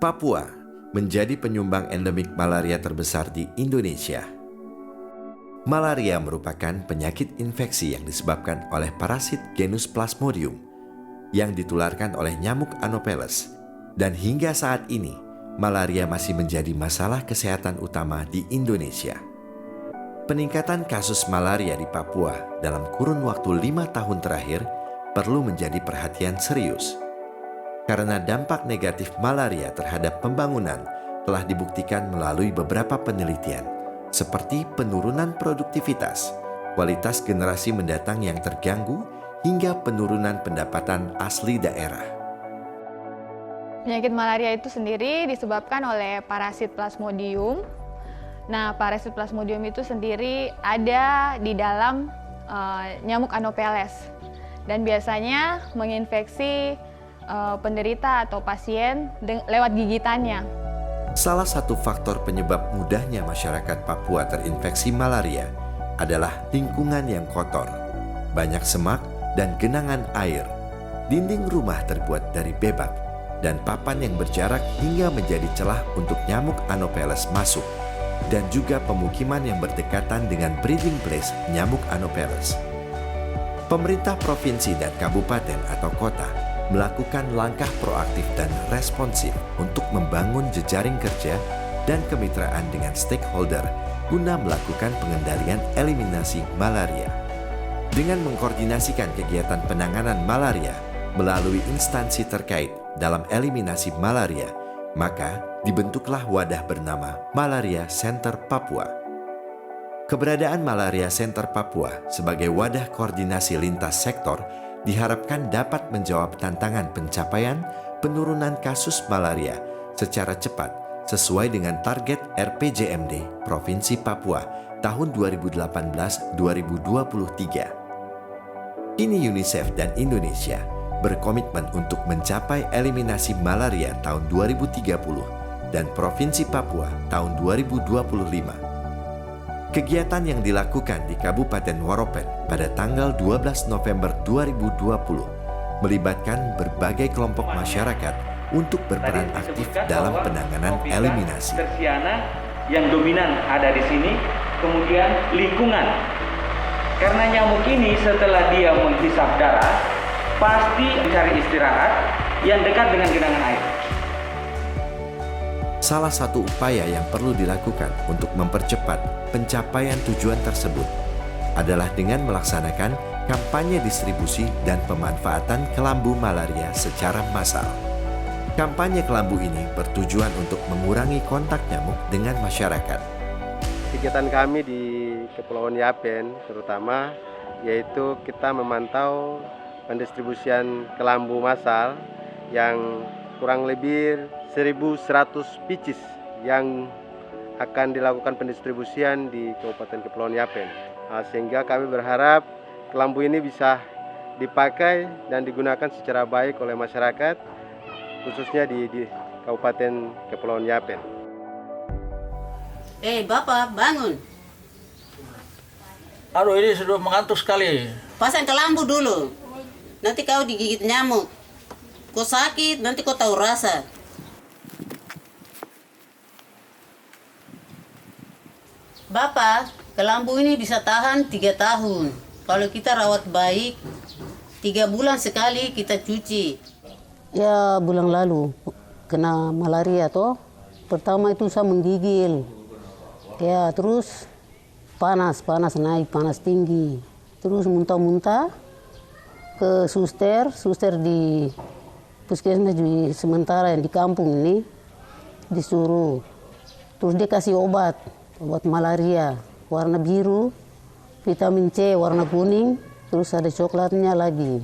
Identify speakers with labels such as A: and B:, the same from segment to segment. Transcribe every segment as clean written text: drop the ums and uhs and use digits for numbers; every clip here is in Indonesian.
A: Papua menjadi penyumbang endemik malaria terbesar di Indonesia. Malaria merupakan penyakit infeksi yang disebabkan oleh parasit genus Plasmodium yang ditularkan oleh nyamuk Anopheles, dan hingga saat ini malaria masih menjadi masalah kesehatan utama di Indonesia. Peningkatan kasus malaria di Papua dalam kurun waktu 5 tahun terakhir perlu menjadi perhatian serius. Karena dampak negatif malaria terhadap pembangunan telah dibuktikan melalui beberapa penelitian, seperti penurunan produktivitas, kualitas generasi mendatang yang terganggu, hingga penurunan pendapatan asli daerah.
B: Penyakit malaria itu sendiri disebabkan oleh parasit Plasmodium. Nah, parasit Plasmodium itu sendiri ada di dalam nyamuk Anopheles dan biasanya menginfeksi penderita atau pasien lewat gigitannya.
A: Salah satu faktor penyebab mudahnya masyarakat Papua terinfeksi malaria adalah lingkungan yang kotor, banyak semak dan genangan air, dinding rumah terbuat dari bebak, dan papan yang berjarak hingga menjadi celah untuk nyamuk Anopheles masuk, dan juga pemukiman yang berdekatan dengan breeding place nyamuk Anopheles. Pemerintah provinsi dan kabupaten atau kota melakukan langkah proaktif dan responsif untuk membangun jejaring kerja dan kemitraan dengan stakeholder guna melakukan pengendalian eliminasi malaria. Dengan mengkoordinasikan kegiatan penanganan malaria melalui instansi terkait dalam eliminasi malaria, maka dibentuklah wadah bernama Malaria Center Papua. Keberadaan Malaria Center Papua sebagai wadah koordinasi lintas sektor diharapkan dapat menjawab tantangan pencapaian penurunan kasus malaria secara cepat sesuai dengan target RPJMD Provinsi Papua tahun 2018-2023. Kini UNICEF dan Indonesia berkomitmen untuk mencapai eliminasi malaria tahun 2030 dan Provinsi Papua tahun 2025. Kegiatan yang dilakukan di Kabupaten Waropen pada tanggal 12 November 2020 melibatkan berbagai kelompok masyarakat untuk berperan aktif dalam penanganan eliminasi.
C: Tersiana yang dominan ada di sini, kemudian lingkungan. Karena nyamuk ini setelah dia menghisap darah, pasti mencari istirahat yang dekat dengan genangan air.
A: Salah satu upaya yang perlu dilakukan untuk mempercepat pencapaian tujuan tersebut adalah dengan melaksanakan kampanye distribusi dan pemanfaatan kelambu malaria secara massal. Kampanye kelambu ini bertujuan untuk mengurangi kontak nyamuk dengan masyarakat.
D: Kegiatan kami di Kepulauan Yapen terutama yaitu kita memantau pendistribusian kelambu massal yang kurang lebih 1.100 pieces yang akan dilakukan pendistribusian di Kabupaten Kepulauan Yapen. Sehingga kami berharap kelambu ini bisa dipakai dan digunakan secara baik oleh masyarakat, khususnya di Kabupaten Kepulauan Yapen.
E: Bapak, bangun.
F: Aduh, ini sudah mengantuk sekali.
E: Pasang kelambu dulu. Nanti kau digigit nyamuk. Kau sakit, nanti kau tahu rasa. Bapak, kelambu ini bisa tahan 3 tahun. Kalau kita rawat baik, 3 bulan sekali kita cuci. Ya, bulan lalu kena malaria toh. Pertama itu saya menggigil. Ya, terus panas naik, panas tinggi. Terus muntah-muntah ke suster di puskesmas di sementara yang di kampung ini disuruh. Terus dia kasih obat malaria warna biru, vitamin C warna kuning, terus ada coklatnya lagi.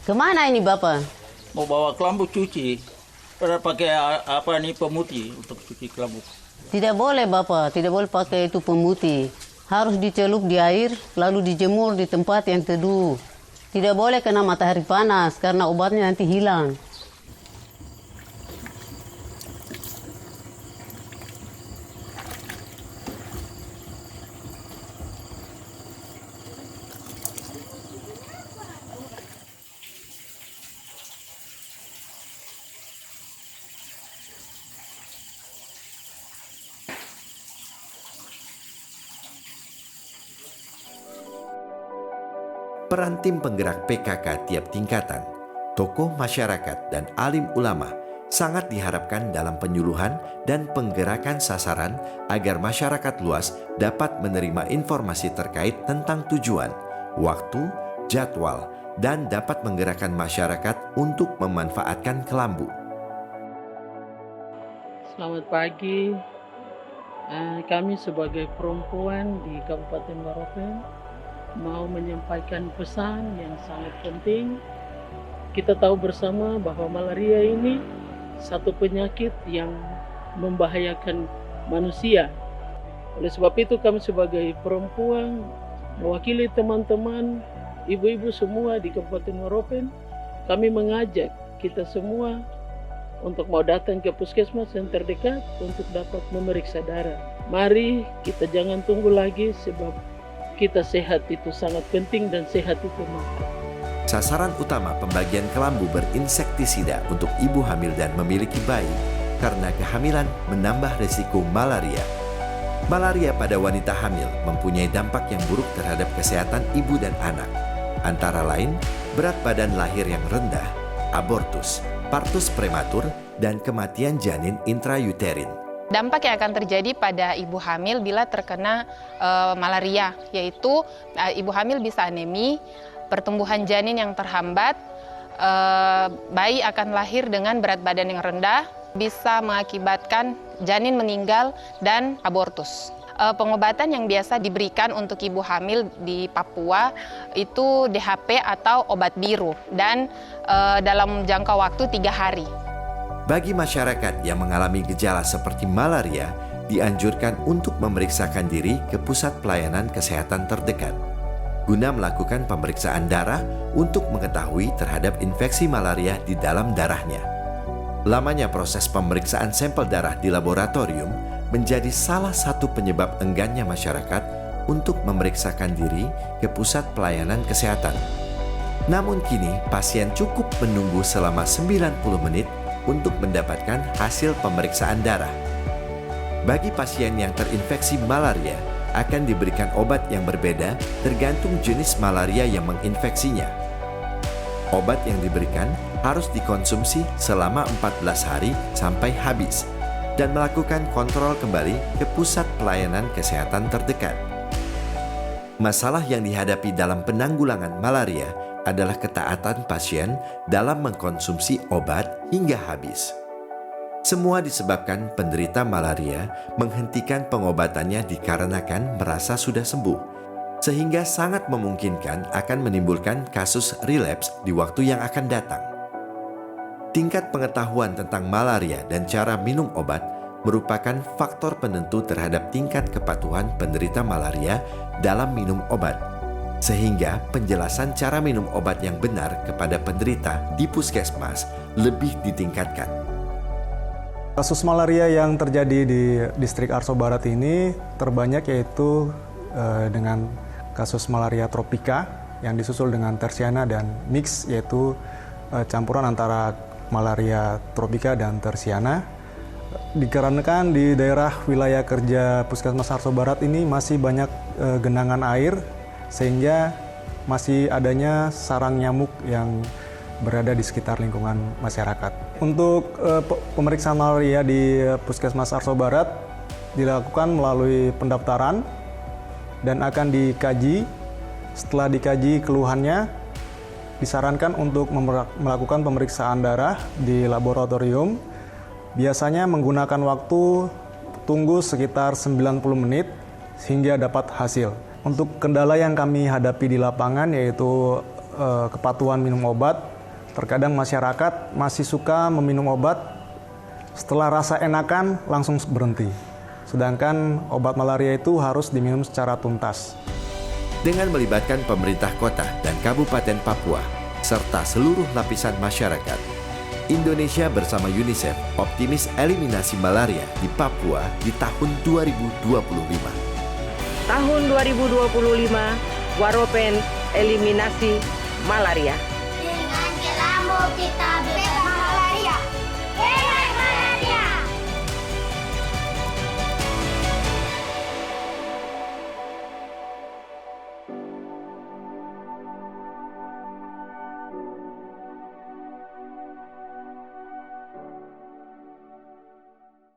E: Kemana ini Bapak?
F: Mau bawa kelambu cuci. Pada pakai apa nih, pemutih untuk cuci kelambu.
E: Tidak boleh Bapak, tidak boleh pakai itu pemutih. Harus dicelup di air, lalu dijemur di tempat yang teduh. Tidak boleh kena matahari panas, karena obatnya nanti hilang.
A: peran tim penggerak PKK tiap tingkatan, tokoh masyarakat dan alim ulama sangat diharapkan dalam penyuluhan dan penggerakan sasaran agar masyarakat luas dapat menerima informasi terkait tentang tujuan, waktu, jadwal, dan dapat menggerakkan masyarakat untuk memanfaatkan kelambu.
G: Selamat pagi. Kami sebagai perempuan di Kabupaten Waropen mau menyampaikan pesan yang sangat penting. Kita tahu bersama bahwa malaria ini satu penyakit yang membahayakan manusia. Oleh sebab itu kami sebagai perempuan mewakili teman-teman, ibu-ibu semua di Kabupaten Waropen, kami mengajak kita semua untuk mau datang ke puskesmas yang terdekat untuk dapat memeriksa darah. Mari kita jangan tunggu lagi sebab kita sehat itu sangat penting dan sehat itu mahal.
A: Sasaran utama pembagian kelambu berinsektisida untuk ibu hamil dan memiliki bayi karena kehamilan menambah risiko malaria. Malaria pada wanita hamil mempunyai dampak yang buruk terhadap kesehatan ibu dan anak. Antara lain, berat badan lahir yang rendah, abortus, partus prematur, dan kematian janin intrauterin.
H: Dampak yang akan terjadi pada ibu hamil bila terkena malaria, yaitu ibu hamil bisa anemi, pertumbuhan janin yang terhambat, bayi akan lahir dengan berat badan yang rendah, bisa mengakibatkan janin meninggal, dan abortus. Pengobatan yang biasa diberikan untuk ibu hamil di Papua itu DHP atau obat biru, dan dalam jangka waktu 3 hari.
A: Bagi masyarakat yang mengalami gejala seperti malaria, dianjurkan untuk memeriksakan diri ke pusat pelayanan kesehatan terdekat guna melakukan pemeriksaan darah untuk mengetahui terhadap infeksi malaria di dalam darahnya. Lamanya proses pemeriksaan sampel darah di laboratorium menjadi salah satu penyebab enggannya masyarakat untuk memeriksakan diri ke pusat pelayanan kesehatan. Namun kini pasien cukup menunggu selama 90 menit untuk mendapatkan hasil pemeriksaan darah. Bagi pasien yang terinfeksi malaria, akan diberikan obat yang berbeda tergantung jenis malaria yang menginfeksinya. Obat yang diberikan harus dikonsumsi selama 14 hari sampai habis dan melakukan kontrol kembali ke pusat pelayanan kesehatan terdekat. Masalah yang dihadapi dalam penanggulangan malaria adalah ketaatan pasien dalam mengkonsumsi obat hingga habis. Semua disebabkan penderita malaria menghentikan pengobatannya dikarenakan merasa sudah sembuh, sehingga sangat memungkinkan akan menimbulkan kasus relapse di waktu yang akan datang. Tingkat pengetahuan tentang malaria dan cara minum obat merupakan faktor penentu terhadap tingkat kepatuhan penderita malaria dalam minum obat, sehingga penjelasan cara minum obat yang benar kepada penderita di puskesmas lebih ditingkatkan.
I: Kasus malaria yang terjadi di distrik Arso Barat ini terbanyak yaitu dengan kasus malaria tropika yang disusul dengan tersiana dan mix, yaitu campuran antara malaria tropika dan tersiana. Dikarenakan di daerah wilayah kerja Puskesmas Arso Barat ini masih banyak genangan air, sehingga masih adanya sarang nyamuk yang berada di sekitar lingkungan masyarakat. Untuk pemeriksaan malaria di Puskesmas Arso Barat dilakukan melalui pendaftaran dan akan dikaji. Setelah dikaji keluhannya, disarankan untuk melakukan pemeriksaan darah di laboratorium. Biasanya menggunakan waktu tunggu sekitar 90 menit hingga dapat hasil. Untuk kendala yang kami hadapi di lapangan yaitu kepatuhan minum obat. Terkadang masyarakat masih suka meminum obat, setelah rasa enakan langsung berhenti. Sedangkan obat malaria itu harus diminum secara tuntas.
A: Dengan melibatkan pemerintah kota dan kabupaten Papua, serta seluruh lapisan masyarakat, Indonesia bersama UNICEF optimis eliminasi malaria di Papua di tahun 2025.
J: Tahun 2025, Waropen eliminasi malaria.
K: Dengan kelambu kita bebas.